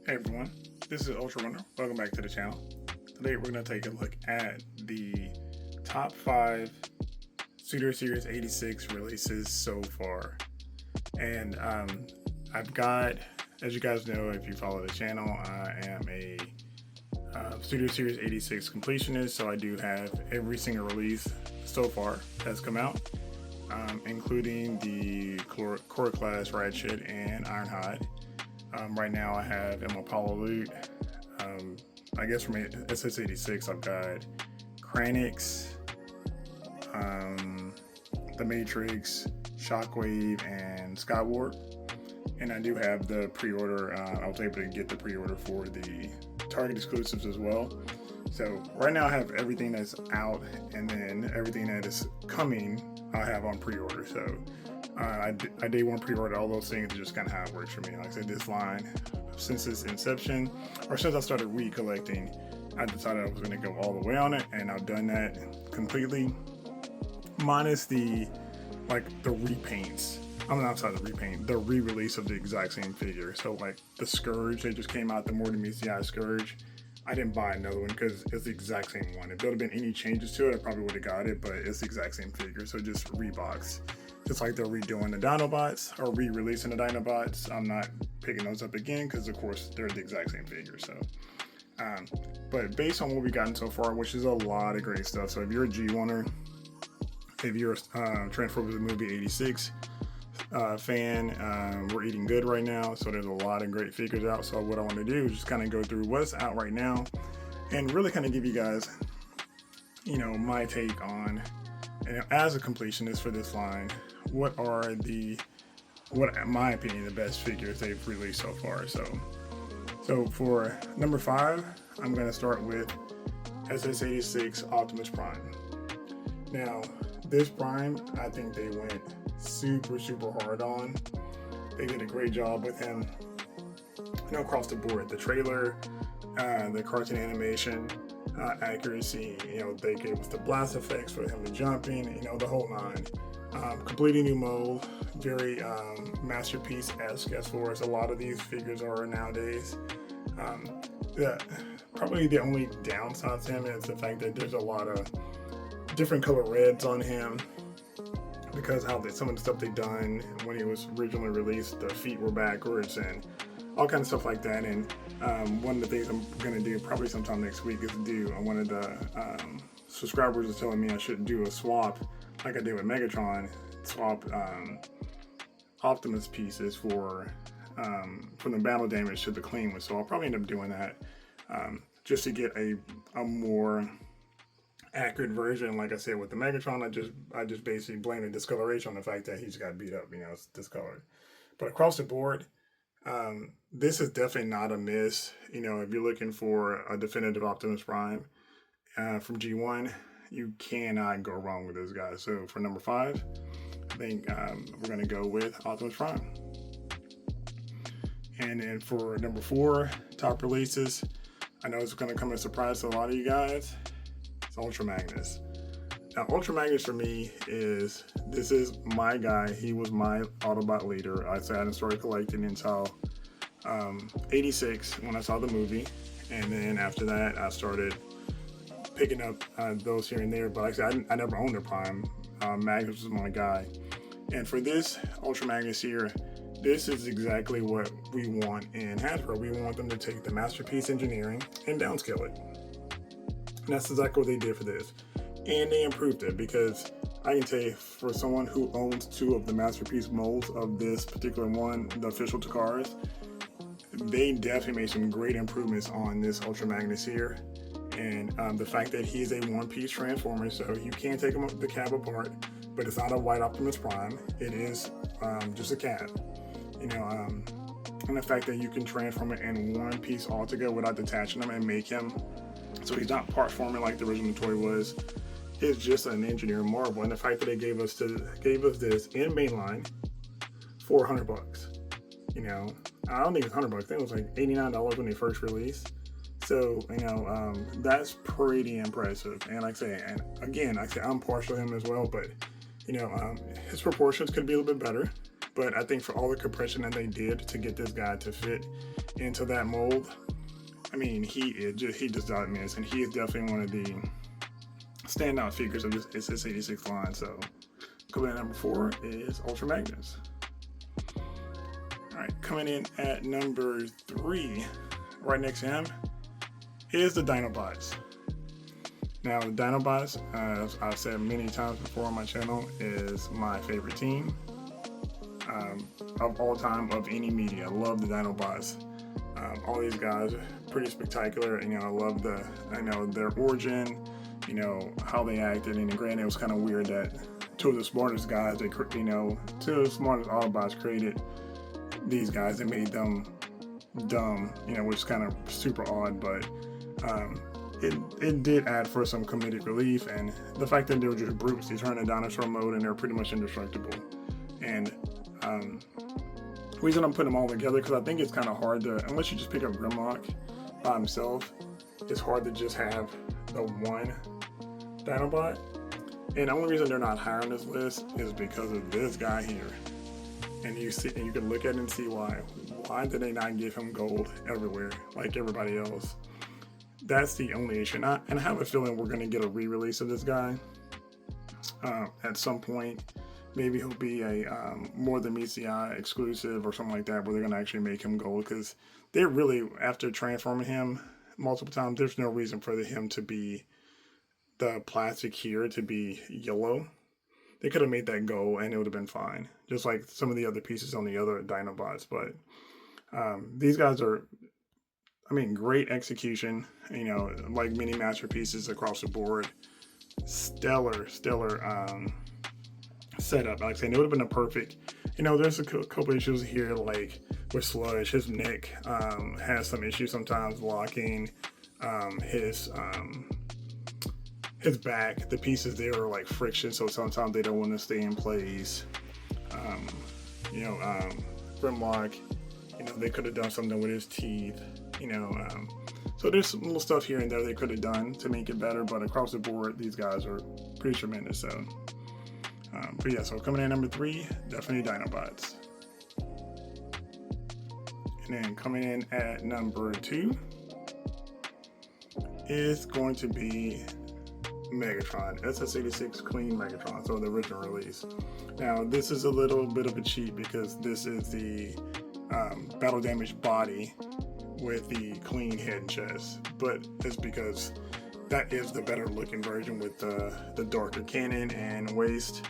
Hey everyone, this is Ultra Runner. Welcome back to the channel. Today we're going to take a look at the top 5 Studio Series 86 releases so far. And I've got, as you guys know, if you follow the channel, I am a Studio Series 86 completionist, so I do have every single release so far that's come out, including the Core Class Ratchet and Ironhide. Right now I have in my Apollo loot, I guess from SS86 I've got Kranix, The Matrix, Shockwave, and Skyward. And I do have the pre-order, I was able to get the pre-order for the Target exclusives as well. So right now I have everything that's out, and then everything that is coming I have on pre-order. So I did want to pre-order all those things, just kind of how it works for me. Like I said, this line, since its inception, or since I started recollecting, I decided I was going to go all the way on it, and I've done that completely, minus the repaints. I'm sorry, the repaint, the re-release of the exact same figure. So like the Scourge that just came out, the More Than Meets the Eye Scourge, I didn't buy another one because it's the exact same one. If there would have been any changes to it, I probably would have got it, but it's the exact same figure, so just rebox. Just like they're redoing the Dinobots or re-releasing the Dinobots, I'm not picking those up again because, of course, they're the exact same figure. So, but based on what we've gotten so far, which is a lot of great stuff. So if you're a G1er, if you're a Transformers the Movie 86 fan, we're eating good right now. So there's a lot of great figures out. So what I want to do is just kind of go through what's out right now and really kind of give you guys, my take on, and as a completionist for this line, what are in my opinion, the best figures they've released so far. So for number 5, I'm going to start with SS86 Optimus Prime. Now, this Prime, I think they went super hard on. They did a great job with him, across the board. The trailer, the cartoon animation, accuracy, they gave us the blast effects for him, the jumping, the whole nine. Completely new mold, very masterpiece-esque as far as a lot of these figures are nowadays. Probably the only downside to him is the fact that there's a lot of different color reds on him, because some of the stuff they done when he was originally released, the feet were backwards and all kinds of stuff like that. And one of the things I'm going to do probably sometime next week is one of the subscribers was telling me I should do a swap like I did with Megatron, swap Optimus pieces from the battle damage to the clean one. So I'll probably end up doing that just to get a more accurate version. Like I said with the Megatron, I just basically blame the discoloration on the fact that he's got beat up, it's discolored. But across the board, this is definitely not a miss. If you're looking for a definitive Optimus Prime from G1, you cannot go wrong with this guy. So for number 5, I think we're going to go with Optimus Prime. And then for number 4, top releases, I know it's going to come as a surprise to a lot of you guys. It's Ultra Magnus. Now, Ultra Magnus for me this is my guy. He was my Autobot leader. I didn't start collecting until 86 when I saw the movie. And then after that, I started picking up those here and there. But like I said, I never owned a Prime. Magnus was my guy. And for this Ultra Magnus here, this is exactly what we want in Hasbro. We want them to take the Masterpiece engineering and downscale it. And that's exactly what they did for this. And they improved it, because I can tell you, for someone who owns 2 of the Masterpiece molds of this particular one, the official Takars, they definitely made some great improvements on this Ultra Magnus here. And the fact that he's a one-piece transformer, so you can take the cab apart, but it's not a white Optimus Prime. It is just a cab. And the fact that you can transform it in one piece altogether without detaching them and make him so he's not part forming like the original toy was, is just an engineering marvel. And the fact that they gave us this in mainline for $100. I don't think it's $100. I think it was like $89 when they first released. So, that's pretty impressive. And like I say, I'm partial to him as well, but, his proportions could be a little bit better. But I think for all the compression that they did to get this guy to fit into that mold, I mean, he just doesn't miss, and he is definitely one of the standout figures of this SS86 line. So coming in at number 4 is Ultra Magnus. All right, coming in at number 3, right next to him, is the Dinobots. Now, the Dinobots, as I've said many times before on my channel, is my favorite team of all time of any media. I love the Dinobots. All these guys are pretty spectacular. You know, I love their origin. You know how they acted, and granted, it was kind of weird that two of the smartest guys, two of the smartest Autobots created these guys and made them dumb. You know, which is kind of super odd, but it did add for some comedic relief, and the fact that they were just brutes. They turned in dinosaur mode, and they're pretty much indestructible. And the reason I'm putting them all together, because I think it's kind of hard to, unless you just pick up Grimlock by himself, it's hard to just have the one Dinobot. And the only reason they're not higher on this list is because of this guy here. And you can look at it and see why. Why did they not give him gold everywhere like everybody else? That's the only issue. And I have a feeling we're going to get a re-release of this guy at some point. Maybe he'll be a More Than Meets the Eye exclusive or something like that, where they're going to actually make him gold, because they really, after transforming him multiple times, there's no reason for him to be the plastic here to be yellow. They could have made that gold and it would have been fine, just like some of the other pieces on the other Dinobots. But these guys are, I mean, great execution, you know, like mini masterpieces across the board. Stellar setup. Like I said, it would have been a perfect, you know, there's a couple issues here, like with Sludge. His neck has some issues sometimes locking. His back, the pieces there are like friction, so sometimes they don't want to stay in place. Grimlock, you know, they could have done something with his teeth, you know. So there's some little stuff here and there they could have done to make it better, but across the board, these guys are pretty tremendous. So, but yeah, so coming in number 3, definitely Dinobots. And then coming in at number 2 is going to be Megatron, SS86 Clean Megatron, so the original release. Now, this is a little bit of a cheat because this is the battle damaged body with the clean head and chest, but it's because that is the better looking version with the darker cannon and waist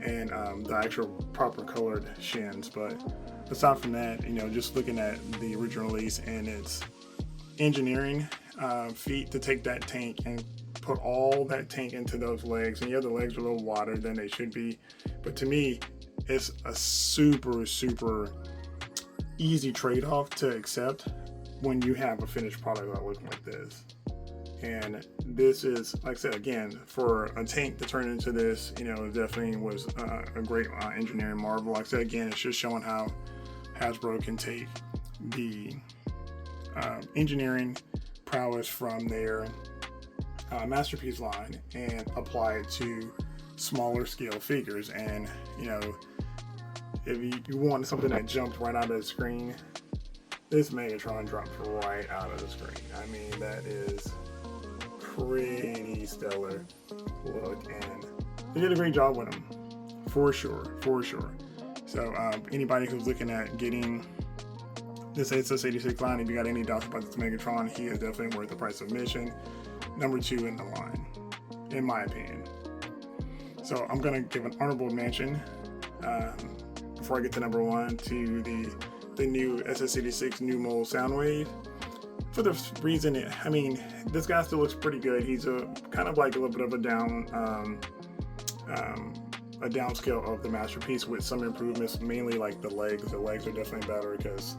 and the actual proper colored shins. But aside from that, you know, just looking at the original release and its engineering feat to take that tank and put all that tank into those legs, and yeah, the legs are a little wider than they should be, but to me, it's a super easy trade-off to accept when you have a finished product that looks like this. And this is, like I said, again, for a tank to turn into this, you know, it definitely was a great engineering marvel. Like I said, again, it's just showing how Hasbro can take the engineering prowess from their masterpiece line and apply it to smaller scale figures. And you know, if you want something that jumped right out of the screen, this Megatron dropped right out of the screen. I mean, that is pretty stellar look, and they did a great job with him, for sure. So anybody who's looking at getting this SS86 line, if you got any doubts about this Megatron, he is definitely worth the price of admission. Number 2 in the line, in my opinion. So I'm gonna give an honorable mention before I get to number 1 to the new SS86 new mold Soundwave. For the reason, I mean, this guy still looks pretty good. He's a kind of like a little bit of a downscale of the masterpiece with some improvements, mainly like the legs. The legs are definitely better because,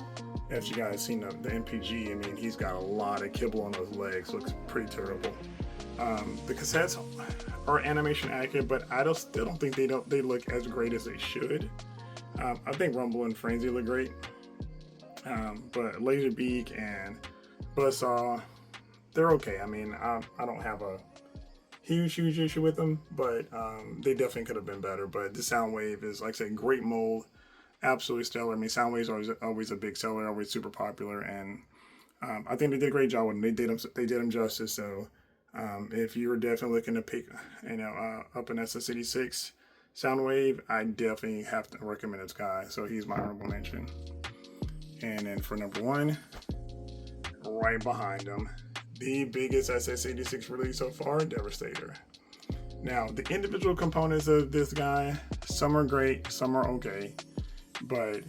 as you guys seen the MPG, I mean, he's got a lot of kibble on those legs. Looks pretty terrible. The cassettes are animation accurate, but I still don't think they look as great as they should. I think Rumble and Frenzy look great, but Laserbeak and Buzzsaw, they're okay. I mean, I don't have a huge issue with them, but they definitely could have been better. But the Soundwave is, like I said, great mold. absolutely stellar. I mean, Soundwave's always a big seller, always super popular, and I think they did a great job with them. They did him justice. So if you were definitely looking to pick, up an SS86 Soundwave, I definitely have to recommend this guy. So he's my honorable mention. And then for number one, right behind him, the biggest SS86 release so far, Devastator. Now, the individual components of this guy, some are great, some are okay, but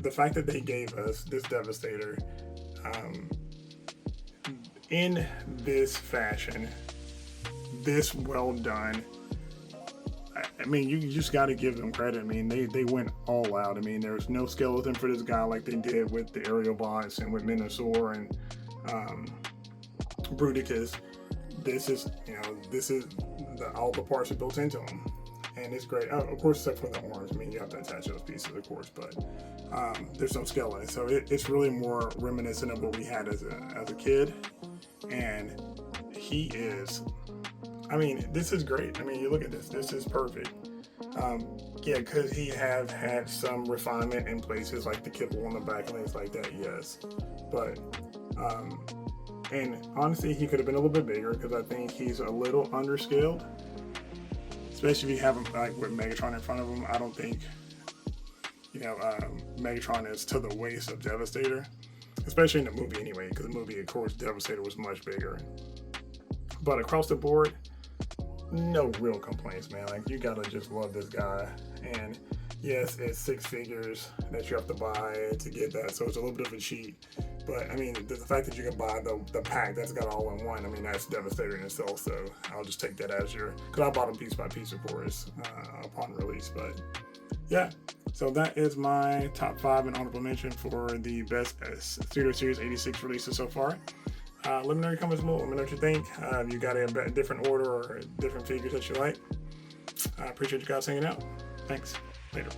the fact that they gave us this Devastator in this fashion, this well done, I mean, you just got to give them credit. I mean, they went all out. I mean, there's no skeleton for this guy like they did with the aerial bots and with Minosaur and Bruticus. This is all the parts are built into them, and it's great. Oh, of course, except for the arms. I mean, you have to attach those pieces, of course, but there's no skeleton, so it's really more reminiscent of what we had as a kid. And he is, I mean, this is great. I mean, you look at this. This is perfect. Yeah, because he have had some refinement in places like the kibble on the back and things like that. Yes, but. And honestly, he could have been a little bit bigger because I think he's a little underscaled. Especially if you have him like with Megatron in front of him. I don't think, Megatron is to the waist of Devastator. Especially in the movie anyway, because the movie, of course, Devastator was much bigger. But across the board, no real complaints, man. Like, you gotta just love this guy. And yes, it's 6 figures that you have to buy to get that, so it's a little bit of a cheat. But I mean, the fact that you can buy the pack that's got all in one, I mean, that's devastating in itself. So I'll just take that as because I bought them piece by piece, of course, upon release. But yeah, so that is my top 5 and honorable mention for the best Studio Series 86 releases so far. Let me know in your comments below. Let me know what you think. If you got a different order or different figures that you like. I appreciate you guys hanging out. Thanks. Later.